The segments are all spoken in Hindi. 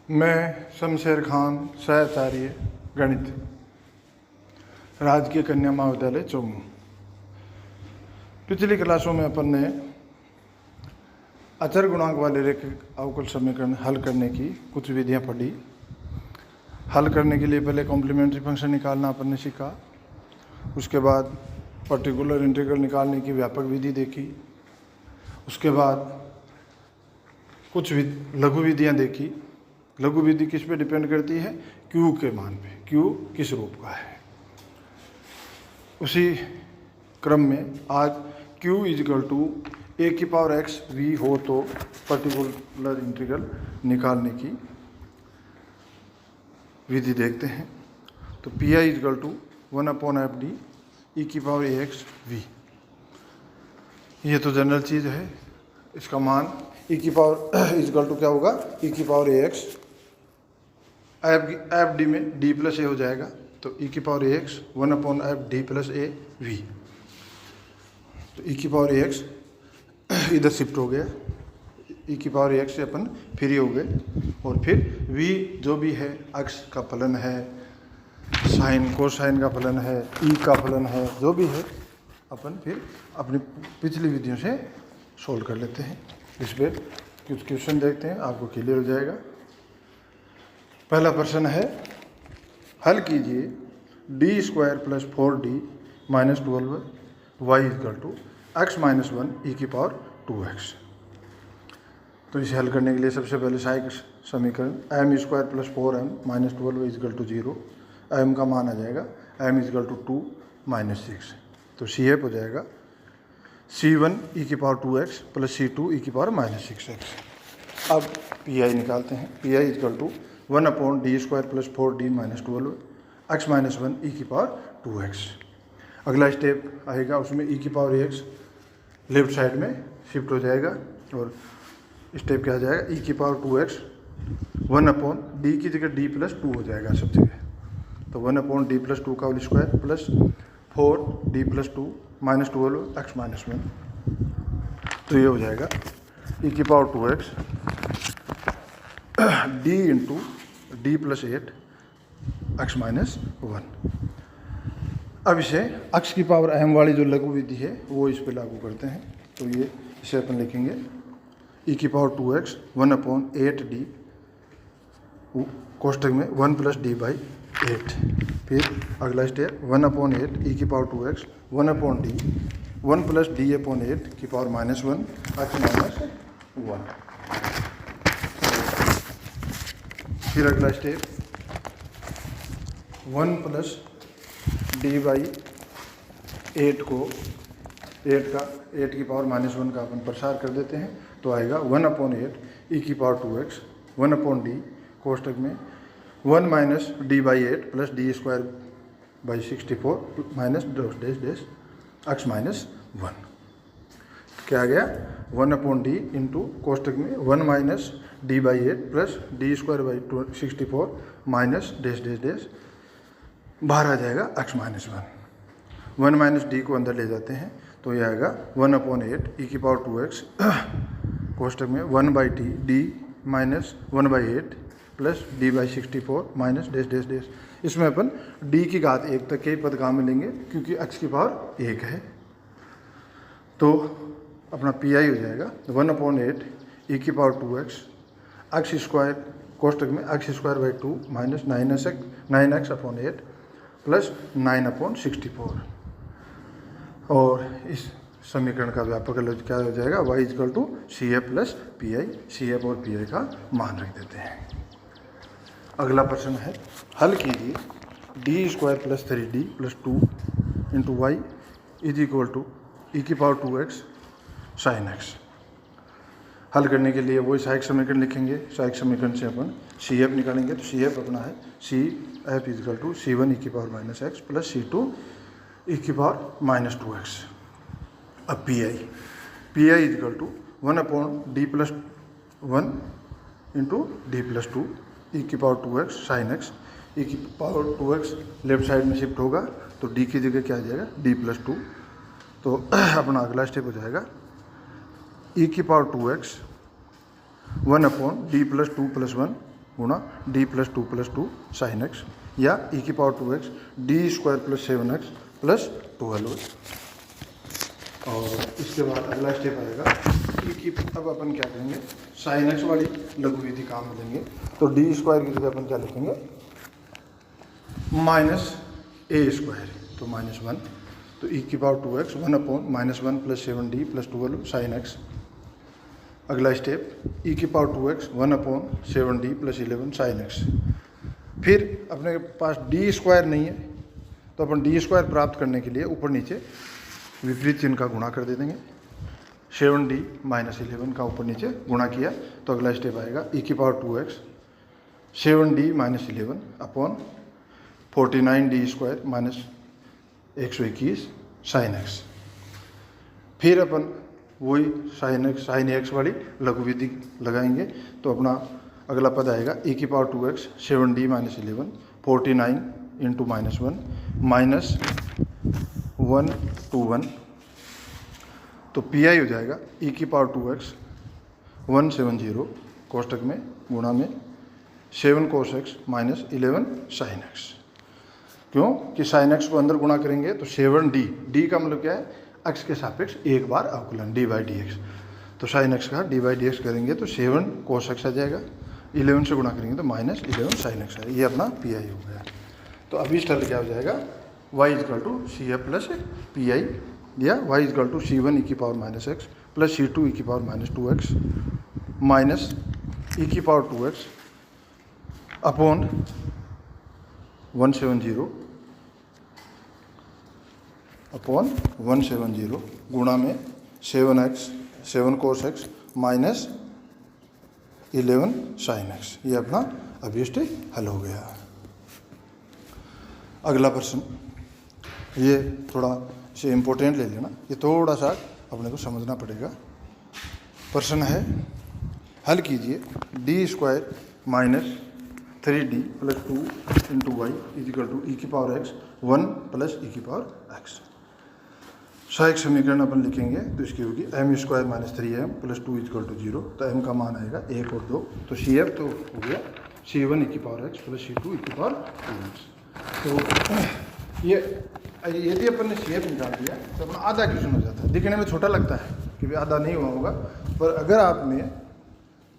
मैं शमशेर खान, सहचार्य गणित, राजकीय कन्या महाविद्यालय चौमू। पिछली क्लासों में अपन ने अचर गुणांक वाले रैखिक अवकल समीकरण हल करने की कुछ विधियां पढ़ी। हल करने के लिए पहले कॉम्प्लीमेंट्री फंक्शन निकालना अपन ने सीखा। उसके बाद पर्टिकुलर इंटीग्रल निकालने की व्यापक विधि देखी। उसके बाद कुछ लघु विधियां देखी। लघु विधि किस पे डिपेंड करती है? Q के मान पे। Q किस रूप का है। उसी क्रम में आज Q = a⁴x v हो तो पर्टिकुलर इंटीग्रल निकालने की विधि देखते हैं। तो Pi = 1/fd e⁴ax v, ये तो जनरल चीज़ है। इसका मान क्या होगा? e⁴ax, एफ डी में d + a हो जाएगा, तो e⁴ax 1/fd + a v। तो e⁴ax इधर शिफ्ट हो गया, e⁴ax से अपन फ्री हो गए। और फिर v जो भी है, अक्ष का फलन है, साइन कोसाइन का फलन है, e का फलन है, जो भी है अपन फिर अपनी पिछली विधियों से सोल्व कर लेते हैं। इस पर कुछ क्वेश्चन देखते हैं, आपको क्लियर हो जाएगा। पहला प्रश्न है, हल कीजिए d² + 4d - 12y = x - 1 e⁴2x। तो इसे हल करने के लिए सबसे पहले सहायक समीकरण m² + 4m - 12y = 0, m का मान आ जाएगा m = 2 - 6। तो CF हो जाएगा c1 e⁴2x + c2 e⁻ -6x। अब Pi निकालते हैं। Pi = 1/d² + 4d - 12 x - 1 e⁴2x। अगला स्टेप आएगा, उसमें e⁴ax लेफ्ट साइड में शिफ्ट हो जाएगा और स्टेप क्या आ जाएगा? e⁴2x 1/d की जगह d + 2 हो जाएगा सब जगह। तो 1/d + 2 का whole square plus 4d + 2 - 12 x - 1। तो ये हो जाएगा e⁴2x d × d + 8 x - 1। अब इसे x की पावर m वाली जो लघु विधि है वो इस पे लागू करते हैं। तो ये इसे अपन लिखेंगे e⁴2x 1/8d कोष्ठक में 1 + d/8। फिर अगला स्टेप 1/8 e⁴2x 1/d 1 + d/8 की पावर -1 x - 1। फिर अगला स्टेप 1 + d/8 को 8 की पावर -1 का अपन प्रसार कर देते हैं। तो आएगा 1/8 e⁴2x 1/d कोष्ठक में 1 - d/8 + d² / 64 - -x - 1। क्या आ गया? 1/d इंटू कोष्ठक में 1 - d/8 + d² / 64 - बाहर आ जाएगा x - 1। 1 - d को अंदर ले जाते हैं, तो यह आएगा 1/8 e⁴2x कोष्ठक में 1/d - 1/8 + d/64 - इसमें अपन d की घात 1 तक के ही पद कहाँ मिलेंगे, क्योंकि x की पावर 1 है। तो अपना Pi हो जाएगा 1/8 e⁴2x x² कोष्ठक में x² / 2 - 9x/8 + 9/64। और इस समीकरण का व्यापक क्या हो जाएगा? y = CF + Pi। CF और Pi का मान रख देते हैं। अगला प्रश्न है, हल कीजिए d² + 3d + 2 × y = e⁴2x sin x। हल करने के लिए वही सहायक समीकरण लिखेंगे। सहायक समीकरण से अपन CF निकालेंगे। तो CF अपना है CF = c1 e⁻x + c2 e⁻−2x। अब Pi = 1/d + 1 × d + 2 e⁴2x sin x। e⁴2x left side में शिफ्ट होगा, तो d की जगह क्या आ जाएगा? d + 2। तो अपना अगला स्टेप हो जाएगा e⁴2x 1/d + 2 + 1 गुणा D plus two sine x, या ई की power 2x D square plus 7x plus 12। और इसके बाद अगला स्टेप आएगा ई की, अब अपन क्या करेंगे, साइन एक्स वाली लघु विधि काम में लेंगे। तो डी स्क्वायर की जगह अपन क्या लिखेंगे, माइनस ए स्क्वायर, तो -1। तो ई की power 2x 1/-1 plus 7d plus 12 sine x. अगला स्टेप ई की power 2x 1/7d plus 11 sine x. फिर अपने पास डी स्क्वायर नहीं है, तो अपन डी स्क्वायर प्राप्त करने के लिए ऊपर नीचे विपरीत चिन्ह का गुणा कर दे देंगे। 7d माइनस 11 का ऊपर नीचे गुणा किया, तो अगला स्टेप आएगा ई की power 2x 7d minus 11 upon 49d square minus 121 sine x. फिर अपन वही साइन एक्स वाली लघु विधि लगाएंगे, तो अपना अगला पद आएगा ई की power 2x 7d minus 11 49 into -1 minus 1 to 1। तो पी आई हो जाएगा ई की पावर 2x 170 कोष्टक में गुणा में 7 cos x minus 11 sine x. क्यों कि साइन एक्स को अंदर गुणा करेंगे तो 7d, डी का मतलब क्या है, एक्स के सापेक्ष एक बार अवकलन d/dx। तो साइन एक्स का d/dx करेंगे तो 7 cos x आ जाएगा, 11 से गुणा करेंगे तो माइनस 11 साइन एक्स है। ये अपना पी आई हो गया। तो अभी स्टेप क्या हो जाएगा, y = CF प्लस पी आई, या y = C1 e की power -x plus C2 e की पावर -2x माइनस e की पावर 2x अपॉन 170 अपॉन 170 गुणा में 7 cos x minus 11 sine x. ये अपना अभिष्ट हल हो गया। अगला प्रश्न, ये थोड़ा से इम्पोर्टेंट ले लेना, ये थोड़ा सा अपने को समझना पड़ेगा। प्रश्न है, हल कीजिए डी स्क्वायर माइनस 3d प्लस 2 into y equal to e की पावर x 1 प्लस ई की पावर x। सहायक समीकरण अपन लिखेंगे तो इसकी होगी m square minus 3m plus 2 equal to 0। तो m का मान आएगा 1 और 2, तो CF तो हो गया C1 e की power x plus C2 e की पावर 2x। तो ये यदि अपन ने CF निकाल दिया तो अपना आधा क्वेश्चन हो जाता है। दिखने में छोटा लगता है कि भी आधा नहीं हुआ होगा, पर अगर आपने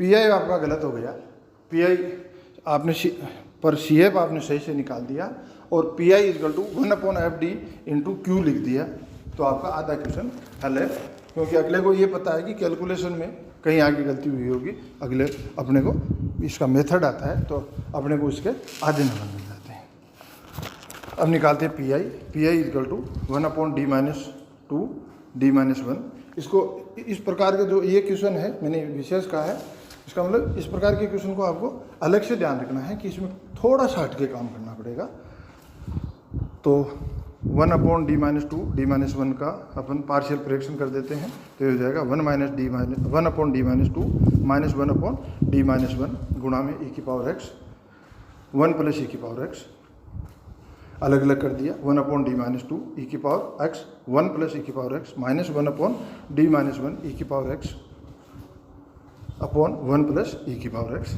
PI आपका गलत हो गया, PI आपने पर CF आपने सही से निकाल दिया और PI equal to 1/FD into Q लिख दिया, तो आपका आधा क्वेश्चन हल है। क्योंकि अगले को ये पता है कि कैलकुलेशन में कहीं आगे गलती हुई होगी, अगले अपने को इसका मेथड आता है, तो अपने को इसके आधे नंबर मिल जाते हैं। अब निकालते हैं PI equal to 1/D-2 D-1। इसको इस प्रकार के जो ये क्वेश्चन है मैंने विशेष कहा है, इसका मतलब इस प्रकार के क्वेश्चन को आपको अलग से ध्यान रखना है कि इसमें थोड़ा सा हट के काम करना पड़ेगा। तो 1/D-2 D-1 का अपन पार्शियल फ्रैक्शन कर देते हैं, तो ये हो जाएगा 1/D-2 माइनस 1/D-1 गुणा में e की पावर x 1 प्लस e की पावर x। अलग अलग कर दिया, 1/D-2 e की पावर x 1 प्लस e की power x minus 1/D-1 e की power x upon 1 plus e की पावर एक्स।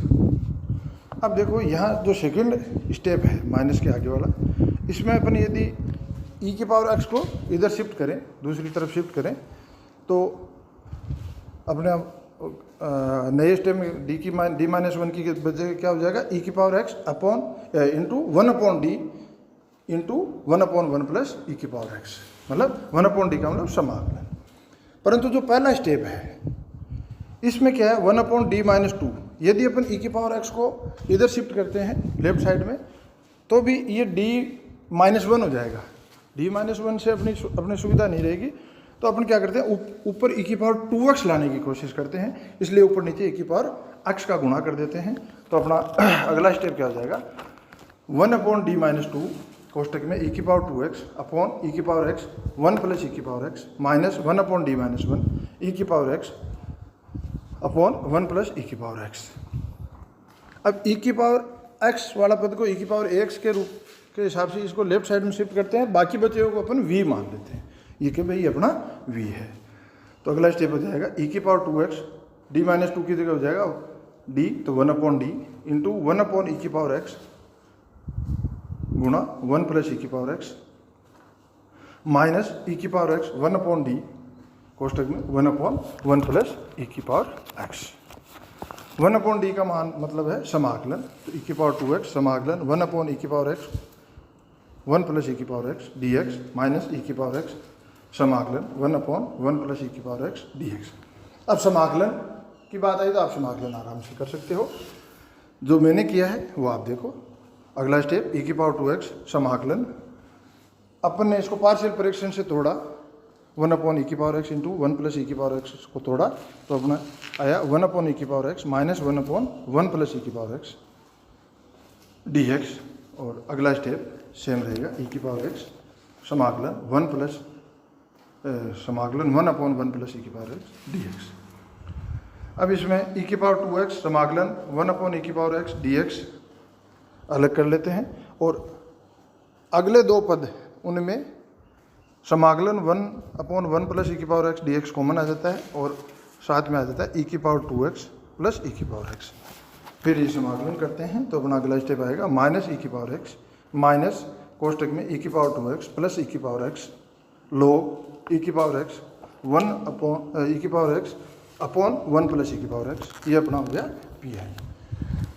अब देखो यहाँ जो सेकंड स्टेप है माइनस के आगे वाला, इसमें अपन यदि ई की पावर एक्स को इधर शिफ्ट करें, दूसरी तरफ शिफ्ट करें, तो अपने नए स्टेप में D-1 की बजाय क्या हो जाएगा, ई की power x upon into 1/D into 1/1 plus e की पावर एक्स, मतलब 1/D का मतलब समाकलन। परंतु जो पहला स्टेप है इसमें क्या है, 1/D-2, यदि अपन ई की पावर एक्स को इधर शिफ्ट करते हैं लेफ्ट साइड में, तो भी ये D-1 हो जाएगा। D-1 से अपनी सुविधा नहीं रहेगी, तो अपन क्या करते हैं, ऊपर ई की पावर 2x लाने की कोशिश करते हैं, इसलिए ऊपर नीचे ई की पावर x का गुणा कर देते हैं। तो अपना अगला स्टेप क्या हो जाएगा, 1/D-2 कोष्टक में ई की पावर 2x अपॉन ई की पावर x 1 प्लस ई की पावर x माइनस 1/D-1 ई की power x upon 1 plus e की पावर x। अब ई की पावर x वाला पद को ई की पावर ax के रूप के हिसाब से इसको लेफ्ट साइड में शिफ्ट करते हैं, बाकी बचे हुए को अपन v मान लेते हैं, ये कि भाई अपना v है। तो अगला स्टेप हो जाएगा ई की पावर 2x D-2 की जगह हो जाएगा d, तो 1/D इंटू 1 अपॉन ई की पावर एक्स गुणा 1 प्लस ई की पावर एक्स माइनस ई की पावर एक्स 1 अपॉन डी कोष्टक में 1 अपॉन 1 प्लस ई की पावर एक्स। 1 अपॉन डी का मान मतलब है समाकलन, तो ई की पावर 2x समाकलन 1 अपॉन ई की पावर एक्स 1 प्लस ई की power x D x minus e की पावर एक्स समाकलन 1 अपॉन 1 प्लस ई की पावर एक्स डी एक्स। अब समाकलन की बात आई तो आप समाकलन आराम से कर सकते हो, जो मैंने किया है वो आप देखो। अगला स्टेप ई की पावर 2x समाकलन, अपन ने इसको पार्शियल फ्रैक्शन से तोड़ा 1 अपॉन ई की power x into 1 plus e की पावर एक्स को तोड़ा तो अपना आया 1 अपॉन ई की power x minus 1 upon 1 plus e की पावर एक्स डी एक्स। और अगला स्टेप सेम रहेगा ई की पावर एक्स समाकलन 1 प्लस समाकलन 1 अपॉन 1 प्लस ई की पावर एक्स डी एक्स। अब इसमें ई की पावर 2x समाकलन 1 अपॉन ई की पावर एक्स डी एक्स अलग कर लेते हैं, और अगले दो पद उनमें समाकलन 1 अपॉन 1 प्लस ई की power x D x common आ जाता है, और साथ में आ जाता है ई की पावर 2x प्लस ई की पावर एक्स। फिर ये समाकलन करते हैं तो अपना अगला स्टेप आएगा माइनस ई की पावर एक्स माइनस कोष्टक में ई की पावर 2x प्लस ई की पावर एक्स log ई की पावर एक्स 1 अपॉन ई की power x upon 1 plus e की पावर एक्स। ये अपना हो गया पी आई।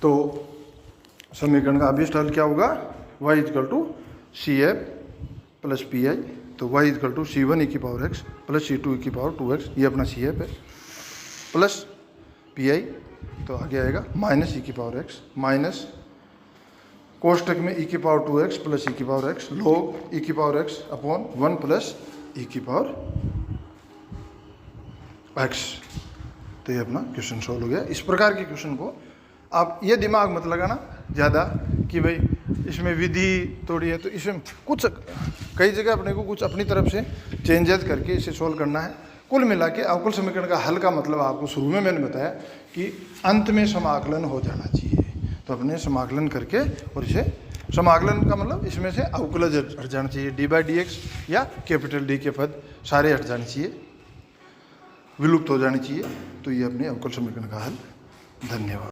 तो समीकरण का अभिष्ट हल क्या होगा, y equal to C F plus P I, तो y equal to C one e की power x plus C two e की पावर 2x, ये अपना सी एफ है, प्लस पी आई तो आगे आएगा माइनस ई की पावर एक्स माइनस कोष्टक में ई की पावर 2x प्लस ई की पावर एक्स log ई की power x upon 1 plus e की पावर एक्स। तो ये अपना क्वेश्चन सॉल्व हो गया। इस प्रकार के क्वेश्चन को आप ये दिमाग मत लगाना ज़्यादा कि भाई इसमें विधि थोड़ी है, तो इसमें कुछ कई जगह अपने को कुछ अपनी तरफ से चेंजेस करके इसे सॉल्व करना है। कुल मिला के अवकल समीकरण का हल का मतलब आपको शुरू में मैंने बताया कि अंत में समाकलन हो जाना चाहिए, तो अपने समाकलन करके और इसे समाकलन का मतलब इसमें से अवकलज हट जाना चाहिए, डी बाई डी एक्स या कैपिटल डी के पद सारे हट जाने चाहिए, विलुप्त हो जानी चाहिए। तो ये अपने अवकल समीकरण का हल। धन्यवाद।